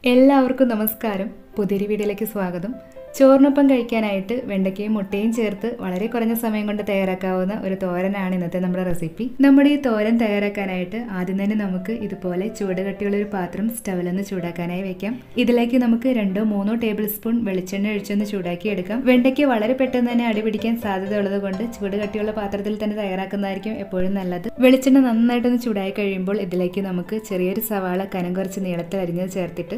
എല്ലാവർക്കും നമസ്കാരം. പുതിയൊരു വീഡിയോയിലേക്ക് സ്വാഗതം. ചോറിനൊപ്പം കഴിക്കാനായിട്ട് വെണ്ടയ്ക്കയും മുട്ടയും ചേർത്ത് വളരെ കുറഞ്ഞ സമയം കൊണ്ട് തയ്യാറാക്കാവുന്ന ഒരു തോരനാണ് ഇന്നത്തെ നമ്മുടെ റെസിപ്പി. നമ്മുടെ ഈ തോരൻ തയ്യാറാക്കാനായിട്ട് ആദ്യം തന്നെ നമുക്ക് ഇതുപോലെ ചൂടുകട്ടിയുള്ള ഒരു പാത്രം സ്റ്റവിലൊന്ന് ചൂടാക്കാനായി വെക്കാം. ഇതിലേക്ക് നമുക്ക് 2-3 ടേബിൾ സ്പൂൺ വെളിച്ചെണ്ണ ഒഴിച്ചൊന്ന് ചൂടാക്കി എടുക്കാം. വെണ്ടയ്ക്ക് വളരെ പെട്ടെന്ന് തന്നെ അടിപിടിക്കാൻ സാധ്യത ഉള്ളത് കൊണ്ട് ചൂടുകട്ടിയുള്ള പാത്രത്തിൽ തന്നെ തയ്യാറാക്കുന്നതായിരിക്കും എപ്പോഴും നല്ലത്. വെളിച്ചെണ്ണ നന്നായിട്ടൊന്ന് ചൂടായി കഴിയുമ്പോൾ ഇതിലേക്ക് നമുക്ക് ചെറിയൊരു സവാള കനം കുറച്ച് നീളത്തിൽ അരിഞ്ഞത് ചേർത്തിട്ട്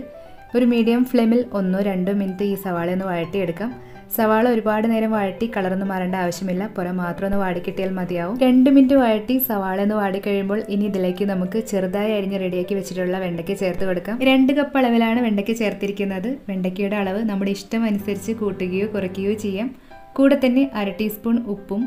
ഒരു മീഡിയം ഫ്ലെയിമിൽ 1-2 മിനിറ്റ് ഈ സവാള ഒന്ന് വഴട്ടിയെടുക്കാം. സവാള ഒരുപാട് നേരം വഴട്ടി കളറൊന്നും മാറേണ്ട ആവശ്യമില്ല, പുറം മാത്രം ഒന്ന് വാടിക്കിട്ടിയാൽ മതിയാവും. 2 മിനിറ്റ് വഴട്ടി സവാള ഒന്ന് വാടി കഴിയുമ്പോൾ ഇനി ഇതിലേക്ക് നമുക്ക് ചെറുതായി അരിഞ്ഞ് റെഡിയാക്കി വെച്ചിട്ടുള്ള വെണ്ടയ്ക്ക ചേർത്ത് കൊടുക്കാം. 2 കപ്പ് അളവിലാണ് വെണ്ടയ്ക്ക ചേർത്തിരിക്കുന്നത്. വെണ്ടയ്ക്കയുടെ അളവ് നമ്മുടെ ഇഷ്ടം അനുസരിച്ച് കൂട്ടുകയോ കുറയ്ക്കുകയോ ചെയ്യാം. കൂടെ തന്നെ 1/2 ടീസ്പൂൺ ഉപ്പും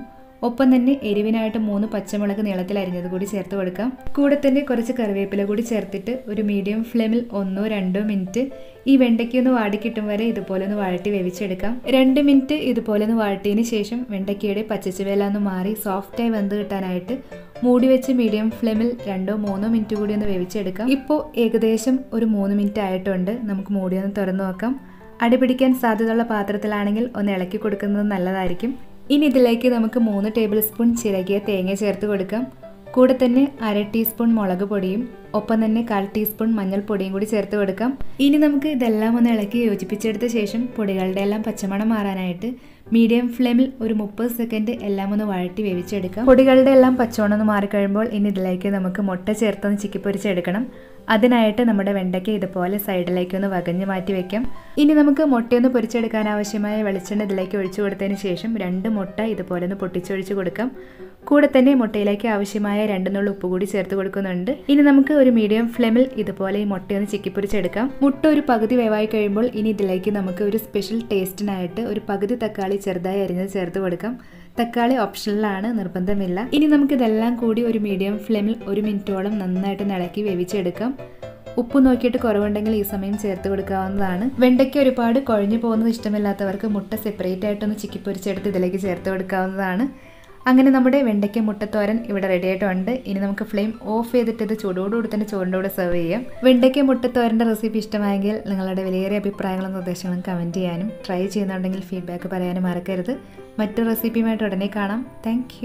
ഒപ്പം തന്നെ എരിവിനായിട്ട് 3 പച്ചമുളക് നീളത്തിൽ അരിഞ്ഞത് കൂടി ചേർത്ത് കൊടുക്കാം. കൂടെ തന്നെ കുറച്ച് കറിവേപ്പില കൂടി ചേർത്തിട്ട് ഒരു മീഡിയം ഫ്ലെയിമിൽ 1-2 മിനിറ്റ് ഈ വെണ്ടയ്ക്കൊന്ന് വാടിക്കിട്ടും വരെ ഇതുപോലെ ഒന്ന് വഴട്ടി വേവിച്ചെടുക്കാം. 2 മിനിറ്റ് ഇതുപോലെ ഒന്ന് വഴട്ടിയതിന് ശേഷം വെണ്ടയ്ക്കയുടെ പച്ചച്ചുവയെല്ലാം ഒന്ന് മാറി സോഫ്റ്റായി വെന്ത് കിട്ടാനായിട്ട് മൂടി വെച്ച് മീഡിയം ഫ്ലെയിമിൽ 2-3 മിനിറ്റ് കൂടി ഒന്ന് വേവിച്ചെടുക്കാം. ഇപ്പോൾ ഏകദേശം ഒരു 3 മിനിറ്റ് ആയിട്ടുണ്ട്. നമുക്ക് മൂടി ഒന്ന് തുറന്നു നോക്കാം. അടിപിടിക്കാൻ സാധ്യതയുള്ള പാത്രത്തിലാണെങ്കിൽ ഒന്ന് ഇളക്കി കൊടുക്കുന്നത് നല്ലതായിരിക്കും. ഇനി ഇതിലേക്ക് നമുക്ക് 3 ടേബിൾ സ്പൂൺ ചിരകിയ തേങ്ങ ചേർത്ത് കൊടുക്കാം. കൂടെ തന്നെ 1/2 ടീസ്പൂൺ മുളക് പൊടിയും ഒപ്പം തന്നെ 1/4 ടീസ്പൂൺ മഞ്ഞൾപ്പൊടിയും കൂടി ചേർത്ത് കൊടുക്കാം. ഇനി നമുക്ക് ഇതെല്ലാം ഒന്ന് ഇളക്കി യോജിപ്പിച്ചെടുത്ത ശേഷം പൊടികളുടെ എല്ലാം പച്ചമണം മാറാനായിട്ട് മീഡിയം ഫ്ലെയിമിൽ ഒരു 30 സെക്കൻഡ് എല്ലാം ഒന്ന് വഴട്ടി വേവിച്ചെടുക്കാം. പൊടികളുടെ എല്ലാം പച്ചമണം ഒന്ന് മാറിക്കഴിയുമ്പോൾ ഇനി ഇതിലേക്ക് നമുക്ക് മുട്ട ചേർത്തൊന്ന് ചിക്കി പൊരിച്ചെടുക്കണം. അതിനായിട്ട് നമ്മുടെ വെണ്ടയ്ക്ക ഇതുപോലെ സൈഡിലേക്ക് ഒന്ന് വകഞ്ഞ് മാറ്റി വെക്കാം. ഇനി നമുക്ക് മുട്ടയൊന്ന് പൊരിച്ചെടുക്കാൻ ആവശ്യമായ വെളിച്ചെണ്ണ ഇതിലേക്ക് ഒഴിച്ചു കൊടുത്തതിന് ശേഷം 2 മുട്ട ഇതുപോലെ ഒന്ന് പൊട്ടിച്ചൊഴിച്ച് കൊടുക്കാം. കൂടെ തന്നെ മുട്ടയിലേക്ക് ആവശ്യമായ 2 നുള്ളി ഉപ്പ് കൂടി ചേർത്ത് കൊടുക്കുന്നുണ്ട്. ഇനി നമുക്ക് ഒരു മീഡിയം ഫ്ലെയിമിൽ ഇതുപോലെ ഈ മുട്ടയൊന്ന് ചിക്കിപ്പൊരിച്ചെടുക്കാം. മുട്ട ഒരു പകുതി വേവായി കഴിയുമ്പോൾ ഇനി ഇതിലേക്ക് നമുക്ക് ഒരു സ്പെഷ്യൽ ടേസ്റ്റിനായിട്ട് ഒരു പകുതി തക്കാളി ചെറുതായി അരിഞ്ഞത് ചേർത്ത് കൊടുക്കാം. തക്കാളി ഓപ്ഷണലാണ്, നിർബന്ധമില്ല. ഇനി നമുക്കിതെല്ലാം കൂടി ഒരു മീഡിയം ഫ്ലെയിമിൽ 1 മിനിറ്റോളം നന്നായിട്ട് ഇളക്കി വേവിച്ചെടുക്കാം. ഉപ്പ് നോക്കിയിട്ട് കുറവുണ്ടെങ്കിൽ ഈ സമയം ചേർത്ത് കൊടുക്കാവുന്നതാണ്. വെണ്ടയ്ക്ക് ഒരുപാട് കുഴഞ്ഞു പോകുന്നത് ഇഷ്ടമില്ലാത്തവർക്ക് മുട്ട സെപ്പറേറ്റ് ആയിട്ടൊന്ന് ചിക്കിപ്പൊരിച്ചെടുത്ത് ഇതിലേക്ക് ചേർത്ത് കൊടുക്കാവുന്നതാണ്. അങ്ങനെ നമ്മുടെ വെണ്ടയ്ക്ക മുട്ടത്തോരൻ ഇവിടെ റെഡി ആയിട്ടുണ്ട്. ഇനി നമുക്ക് ഫ്ലെയിം ഓഫ് ചെയ്തിട്ട് ഇത് ചൂടോടുകൂടി തന്നെ ചോറിൻ്റെ കൂടെ സെർവ് ചെയ്യാം. വെണ്ടയ്ക്ക മുട്ടത്തോരൻ്റെ റെസിപ്പി ഇഷ്ടമായെങ്കിൽ നിങ്ങളുടെ വിലയേറിയ അഭിപ്രായങ്ങളും നിർദ്ദേശങ്ങളും കമൻറ്റ് ചെയ്യാനും ട്രൈ ചെയ്യുന്നുണ്ടെങ്കിൽ ഫീഡ്ബാക്ക് പറയാനും മറക്കരുത്. മറ്റൊരു റെസിപ്പിയുമായിട്ട് ഉടനെ കാണാം. താങ്ക്